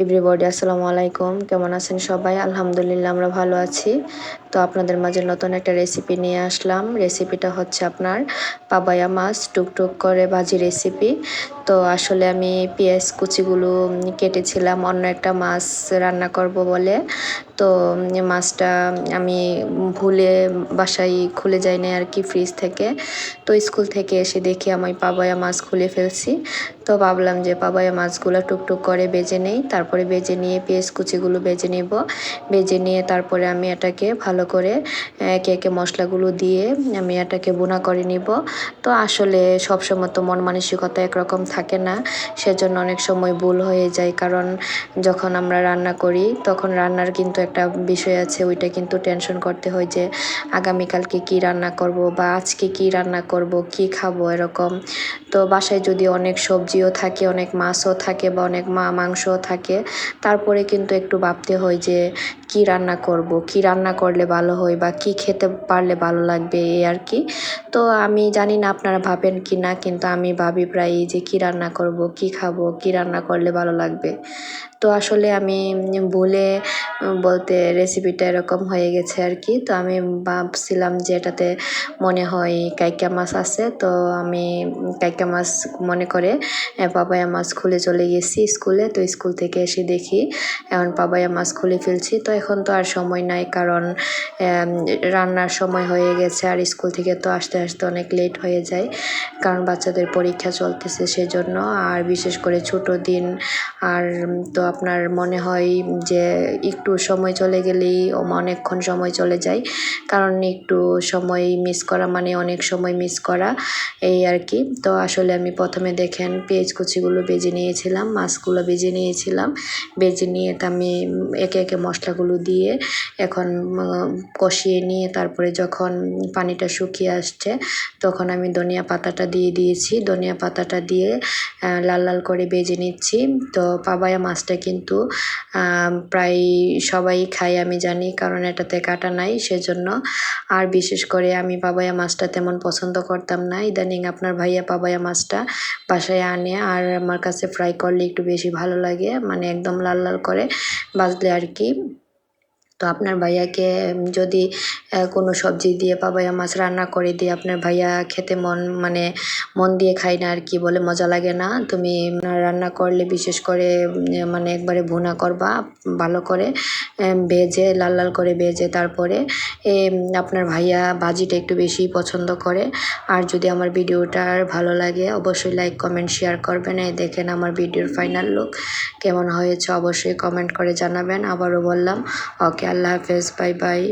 Everybody আসসালামু আলাইকুম, কেমন আছেন সবাই? আলহামদুলিল্লাহ আমরা ভালো আছি। তো আপনাদের মাঝে নতুন একটা রেসিপি নিয়ে আসলাম। রেসিপিটা হচ্ছে আপনার পাবায়া মাছ টুকটুক করে ভাজি রেসিপি। তো আসলে আমি পেঁয়াজ কুচিগুলো কেটেছিলাম অন্য একটা মাছ রান্না করব বলে। তো মাছটা আমি ভুলে বাসায় খুলে যাই না আর কি, ফ্রিজ থেকে। তো স্কুল থেকে এসে দেখি আমি পাবায়া মাছ খুলে ফেলছি। তো ভাবলাম যে পাবায়া মাছগুলো টুকটুক করে বেজে নেই, তারপরে বেজে নিয়ে পেঁয়াজ কুচিগুলো বেজে নেব। বেজে নিয়ে তারপরে আমি এটাকে ভালো করে একে একে মশলাগুলো দিয়ে আমি এটাকে ভুনা করে নিব। তো আসলে সবসময় তো মন মানসিকতা একরকম থাকে না, সেজন্য অনেক সময় ভুল হয়ে যায়। কারণ যখন আমরা রান্না করি তখন রান্নার কিন্তু একটা বিষয় আছে, ওইটা কিন্তু টেনশন করতে হয় যে আগামীকালকে কি রান্না করব বা আজকে কি রান্না করব, কি খাবো এরকম। তো বাসায় যদি অনেক সবজিও থাকে, অনেক মাছও থাকে বা অনেক মাংসও থাকে, তারপরে কিন্তু একটু ভাবতে হয় যে কি রান্না করব, কি রান্না করলে ভালো হয় বা কি খেতে পারলে ভালো লাগবে এই আর কি। তো আমি জানি না আপনারা ভাবেন কি না, কিন্তু আমি ভাবি প্রায়ই যে কি রান্না করব, কি খাবো, কি রান্না করলে ভালো লাগবে। তো আসলে আমি ভুলে বলতে রেসিপিটা এরকম হয়ে গেছে আর কি। তো আমি ভাবছিলাম যে এটাতে মনে হয় কাইকা মাছ আছে, তো আমি কাইকা মাছ মনে করে পাপায়া মাছ খুলে চলে গেছি স্কুলে। তো স্কুল থেকে এসে দেখি এখন পাপায়া মাছ খুলে ফেলছি। তো এখন তো আর সময় নাই, কারণ রান্নার সময় হয়ে গেছে আর স্কুল থেকে তো আসতে আসতে অনেক লেট হয়ে যায়, কারণ বাচ্চাদের পরীক্ষা চলতেছে সেজন্য। আর বিশেষ করে ছোট দিন, আর তো আপনার মনে হয় যে একটু সময় চলে গেলেই অনেকক্ষণ সময় চলে যায়, কারণ একটু সময় মিস করা মানে অনেক সময় মিস করা এই আর কি। তো আসলে আমি প্রথমে দেখেন পেঁয়াজ কুচিগুলো বেজে নিয়েছিলাম, মাছগুলো বেজে নিয়েছিলাম। বেজে নিয়ে তা আমি একে একে মশলাগুলো দিয়ে এখন কষিয়ে নিয়ে তারপরে যখন পানিটা শুকিয়ে আসছে তখন আমি ধনিয়া পাতাটা দিয়ে দিয়েছি। ধনিয়া পাতাটা দিয়ে লাল লাল করে ভেজে নিচ্ছি। তো পাবায়া মাছটা কিন্তু প্রায় সবাই খায় আমি জানি, কারণ এটাতে কাটা নাই সেজন্য। আর বিশেষ করে আমি পাবায়া মাছটা তেমন পছন্দ করতাম না, ইদানিং আপনার ভাইয়া পাবায়া মাছটা বাসায় আনে, আর আমার কাছে ফ্রাই করলে একটু বেশি ভালো লাগে, মানে একদম লাল লাল করে ভাজলে আর কি। তো আপনার ভাইয়াকে যদি কোনো সবজি দিয়ে পাবায়া মাছ রান্না করে দিয়ে আপনার ভাইয়া খেতে মানে মন দিয়ে খায় না আর কি, বলে মজা লাগে না। তুমি রান্না করলে বিশেষ করে মানে একবারে ভুনা করবা ভালো করে, ভেজে লাল লাল করে ভেজে তারপরে আপনার ভাইয়া ভাজিটা একটু বেশি পছন্দ করে। আর যদি আমার ভিডিওটা ভালো লাগে অবশ্যই লাইক কমেন্ট শেয়ার করবেন। এই দেখেন আমার ভিডিওর ফাইনাল লুক কেমন হয়েছে অবশ্যই কমেন্ট করে জানাবেন। আবারও বললাম ওকে, আল্লাহ হাফেজ, বাই বাই।